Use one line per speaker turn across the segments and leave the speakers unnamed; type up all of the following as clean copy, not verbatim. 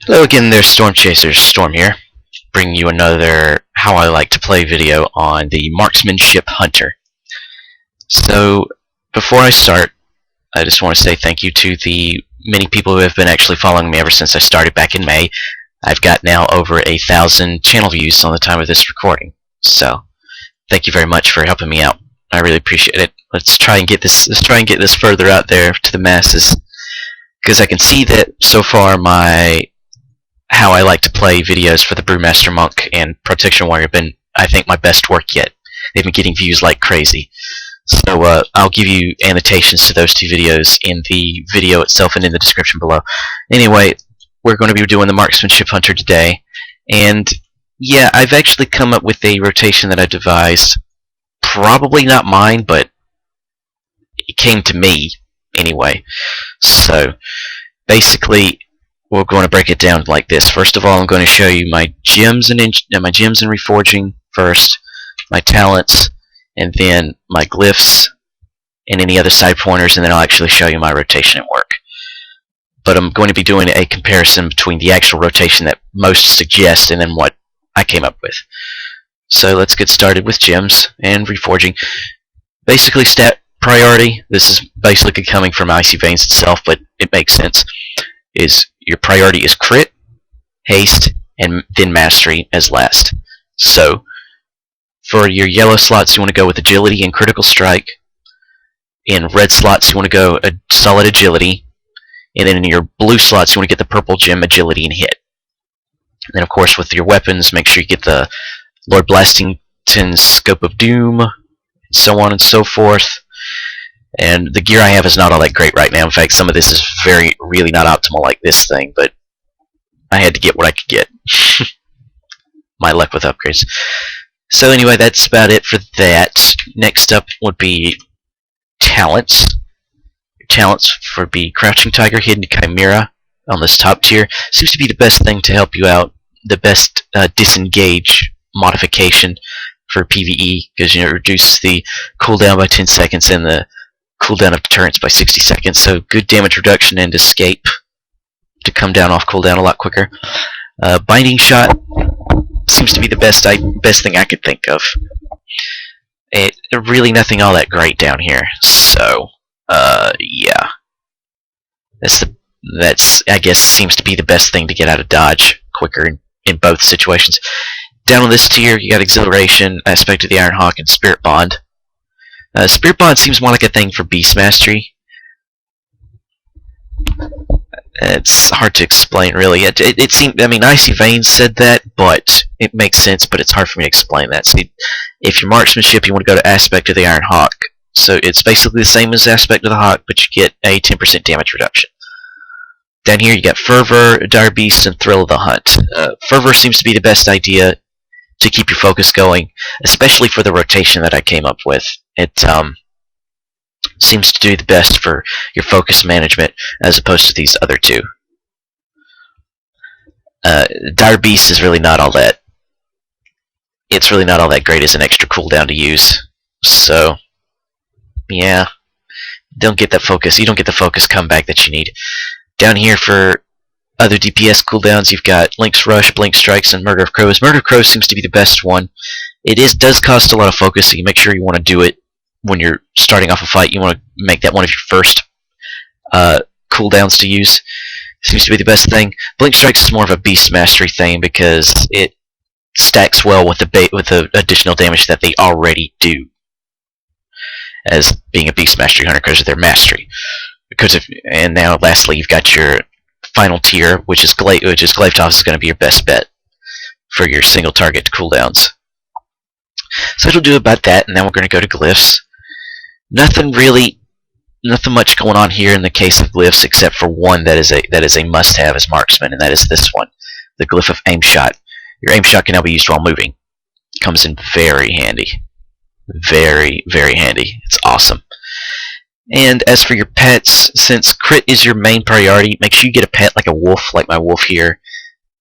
Hello again there, Storm Chasers. Storm here, bringing you another How I Like to Play video on the Marksmanship Hunter. So, before I start, I just want to say thank you to the many people who have been actually following me ever since I started back in May. I've got now over 1,000 channel views on the time of this recording. So, thank you very much for helping me out. I really appreciate it. Let's try and get this further out there to the masses, because I can see that so far my How I Like to Play videos for the Brewmaster Monk and Protection Warrior have been, I think, my best work yet. They've been getting views like crazy. So I'll give you annotations to those two videos in the video itself and in the description below. Anyway, we're going to be doing the Marksmanship Hunter today. And yeah, I've actually come up with a rotation that I devised. Probably not mine, but it came to me anyway. So basically, we're going to break it down like this. First of all, I'm going to show you my gems and reforging first, my talents, and then my glyphs and any other side pointers, and then I'll actually show you my rotation at work. But I'm going to be doing a comparison between the actual rotation that most suggest and then what I came up with. So let's get started with gems and reforging. Basically, stat priority. This is basically coming from Icy Veins itself, but it makes sense. Is your priority is crit, haste, and then mastery as last. So for your yellow slots, you want to go with agility and critical strike. In red slots, you want to go a solid agility, and then in your blue slots, you want to get the purple gem agility and hit. And then, of course, with your weapons, make sure you get the Lord Blastington's Scope of Doom, and so on and so forth. And the gear I have is not all that great right now. In fact, some of this is really not optimal like this thing, but I had to get what I could get. My luck with upgrades. So anyway, that's about it for that. Next up would be talents. Your talents would be Crouching Tiger, Hidden Chimera on this top tier. Seems to be the best thing to help you out. The best disengage modification for PvE, because it reduces the cooldown by 10 seconds and the cooldown of deterrence by 60 seconds, so good damage reduction and escape to come down off cooldown a lot quicker. Binding Shot seems to be the best thing I could think of. Really nothing all that great down here, so yeah, that's I guess seems to be the best thing to get out of dodge quicker in both situations. Down on this tier, you got Exhilaration, Aspect of the Iron Hawk, and Spirit Bond. Spirit Bond seems more like a thing for Beast Mastery. It's hard to explain, really. It seemed, I mean, Icy Veins said that, but it makes sense, but it's hard for me to explain that. See, if you're Marksmanship, you want to go to Aspect of the Iron Hawk. So it's basically the same as Aspect of the Hawk, but you get a 10% damage reduction. Down here, you got Fervor, Dire Beast, and Thrill of the Hunt. Fervor seems to be the best idea to keep your focus going, especially for the rotation that I came up with. It seems to do the best for your focus management as opposed to these other two. Dire Beast is really not all that. It's really not all that great as an extra cooldown to use. So yeah, don't get that focus. You don't get the focus comeback that you need. Down here for other DPS cooldowns, you've got Link's Rush, Blink Strikes, and Murder of Crows. Murder of Crows seems to be the best one. It does cost a lot of focus, so you make sure you want to do it when you're starting off a fight. You want to make that one of your first cooldowns to use. Seems to be the best thing. Blink Strikes is more of a Beast Mastery thing because it stacks well with the additional damage that they already do as being a Beast Mastery Hunter because of their mastery. And now, lastly, you've got your final tier, which is Glaive is going to be your best bet for your single target cooldowns. So it'll do about that, and now we're going to go to glyphs. Nothing much going on here in the case of glyphs, except for one that is a must-have as marksman, and that is this one, the glyph of Aim Shot. Your Aim Shot can now be used while moving. Comes in very handy, very, very handy. It's awesome. And as for your pets, since crit is your main priority, make sure you get a pet like a wolf, like my wolf here,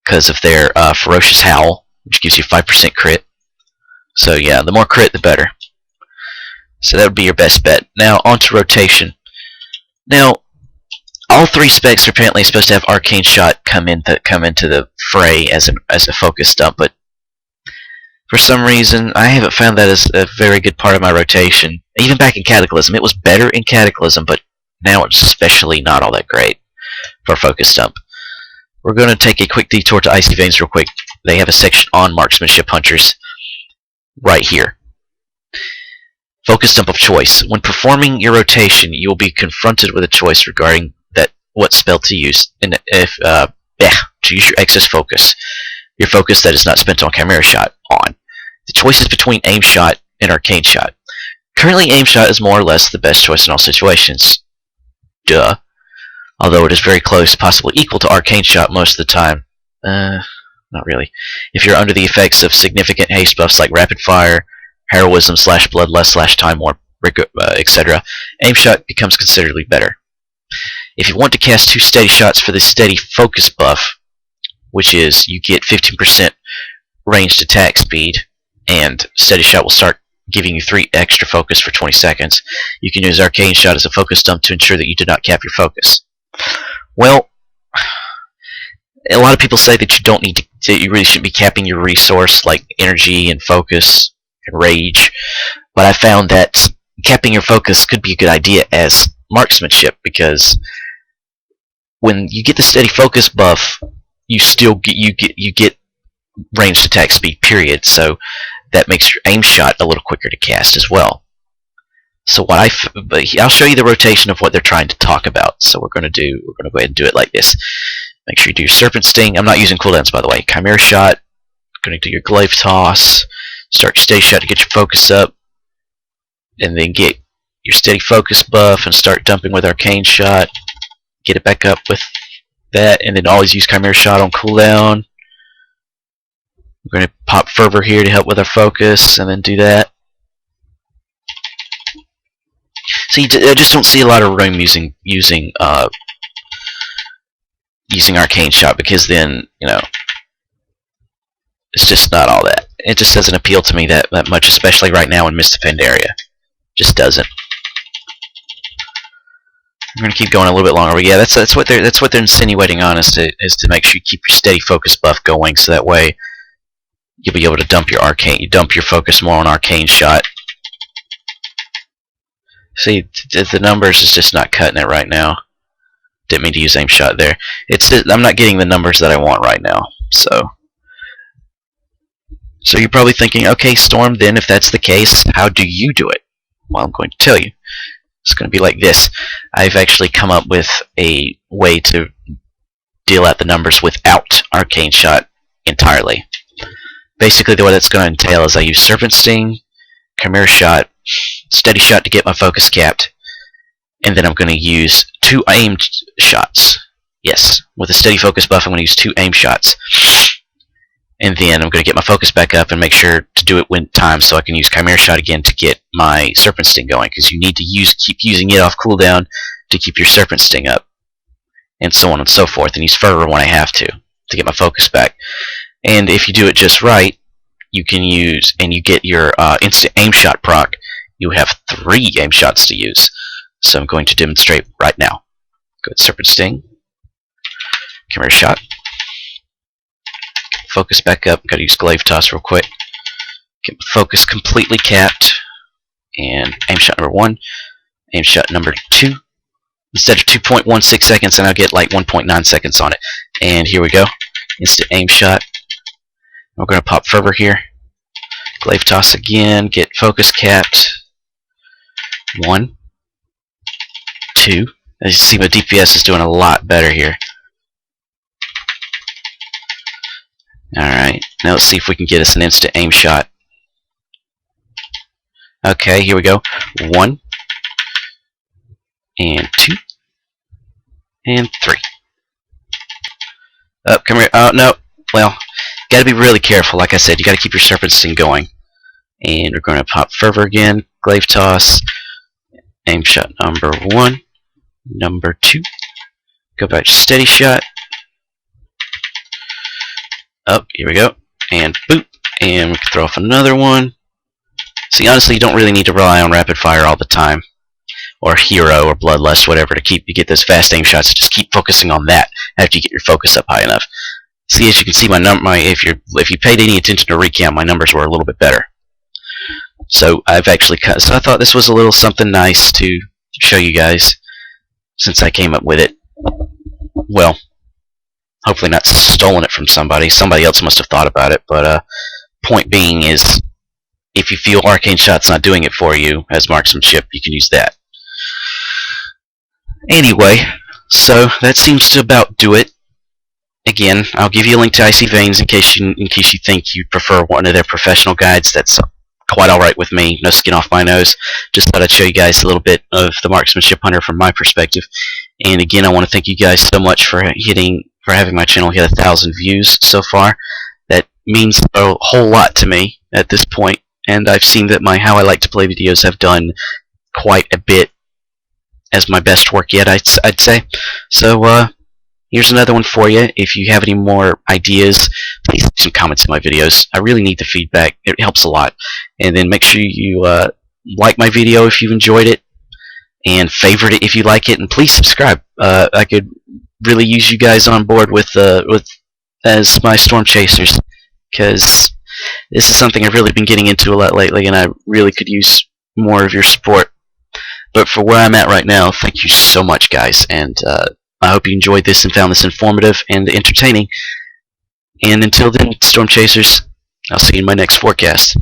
because of their Ferocious Howl, which gives you 5% crit. So yeah, the more crit, the better. So that would be your best bet. Now, on to rotation. Now, all 3 specs are apparently supposed to have Arcane Shot come into the fray as a focus stump, but for some reason I haven't found that as a very good part of my rotation. Even back in Cataclysm, it was better in Cataclysm, but now it's especially not all that great for a focus stump. We're going to take a quick detour to Icy Veins real quick. They have a section on Marksmanship Hunters right here. Focus stump of choice. When performing your rotation, you will be confronted with a choice regarding what spell to use, and if to use your excess focus, your focus that is not spent on Chimera Shot on. The choice is between Aim Shot and Arcane Shot. Currently, Aim Shot is more or less the best choice in all situations. Duh. Although it is very close, possibly equal to Arcane Shot most of the time. Not really. If you're under the effects of significant haste buffs like Rapid Fire, Heroism / Bloodlust / Time Warp, etc., Aim Shot becomes considerably better. If you want to cast 2 steady shots for the steady focus buff, which is you get 15% ranged attack speed, and steady shot will start giving you 3 extra focus for 20 seconds, you can use Arcane Shot as a focus stump to ensure that you do not cap your focus. Well, a lot of people say that you don't need that you really shouldn't be capping your resource like energy and focus and rage, but I found that capping your focus could be a good idea as marksmanship, because when you get the steady focus buff, you still get ranged attack speed, period. So that makes your aim shot a little quicker to cast as well. So I'll show you the rotation of what they're trying to talk about. So we're going to go ahead and do it like this. Make sure you do your Serpent Sting. I'm not using cooldowns, by the way. Chimera Shot. Going to do your Glaive Toss. Start your steady shot to get your focus up, and then get your steady focus buff and start dumping with Arcane Shot. Get it back up with that, and then always use Chimera Shot on cooldown. We're going to pop Fervor here to help with our focus, and then do that. So I just don't see a lot of room using Arcane Shot, because then, you know, it's just not all that. It just doesn't appeal to me that much, especially right now in Mist of Pandaria. Just doesn't. I'm gonna keep going a little bit longer. But yeah, that's what they're insinuating on, is to make sure you keep your steady focus buff going, so that way you'll be able to dump your focus more on Arcane Shot. See, the numbers is just not cutting it right now. Didn't mean to use Aim Shot there. I'm not getting the numbers that I want right now. So you're probably thinking, okay, Storm, then if that's the case, how do you do it? Well, I'm going to tell you. It's going to be like this. I've actually come up with a way to deal out the numbers without Arcane Shot entirely. Basically, what that's going to entail is I use Serpent Sting, Chimera Shot, Steady Shot to get my focus capped, and then I'm going to use 2 aimed shots. Yes, with a steady focus buff, I'm going to use 2 aim shots. And then I'm going to get my focus back up and make sure to do it when time, so I can use Chimera Shot again to get my Serpent Sting going, because you need to keep using it off cooldown to keep your Serpent Sting up, and so on and so forth, and use Fervor when I have to get my focus back. And if you do it just right, you can use, and you get your instant aim shot proc, you have 3 aim shots to use. So I'm going to demonstrate right now. Go to Serpent Sting, Chimera Shot, focus back up. Got to use Glaive Toss real quick. Get focus completely capped, and aim shot number 1, aim shot number 2. Instead of 2.16 seconds, and I'll get like 1.9 seconds on it. And here we go, instant aim shot. We're going to pop Fervor here. Glaive Toss again. Get focus capped. 1, 2. As you see, my DPS is doing a lot better here. Alright, now let's see if we can get us an instant aim shot. Okay, here we go. 1, and 2, and 3. Oh, come here. Oh, no. Well, gotta be really careful. Like I said, you gotta keep your Serpent Sting going. And we're going to pop Fervor again. Glaive Toss. Aim shot number 1. Number 2. Go back to Steady Shot. Up, here we go, and boop, and we can throw off another one. See, honestly, you don't really need to rely on Rapid Fire all the time. or hero or bloodlust, whatever, to get those fast aim shots. Just keep focusing on that after you get your focus up high enough. See, as you can see, if you paid any attention to recount, my numbers were a little bit better. So I've actually cut. So I thought this was a little something nice to show you guys, since I came up with it. Well, hopefully not stolen it from somebody. Somebody else must have thought about it. But point being is, if you feel arcane shot's not doing it for you as marksmanship, you can use that. Anyway, so that seems to about do it. Again, I'll give you a link to Icy Veins in case you think you prefer one of their professional guides. That's quite alright with me. No skin off my nose. Just thought I'd show you guys a little bit of the Marksmanship Hunter from my perspective. And again, I want to thank you guys so much for having my channel hit 1,000 views so far. That means a whole lot to me at this point. And I've seen that my How I Like to Play videos have done quite a bit as my best work yet, I'd say. So, here's another one for you. If you have any more ideas, please leave some comments in my videos. I really need the feedback. It helps a lot. And then make sure you like my video if you've enjoyed it, and favorite it if you like it, and please subscribe. I could really use you guys on board as my storm chasers, because this is something I've really been getting into a lot lately, and I really could use more of your support. But for where I'm at right now, thank you so much, guys, and I hope you enjoyed this and found this informative and entertaining. And until then, Storm Chasers, I'll see you in my next forecast.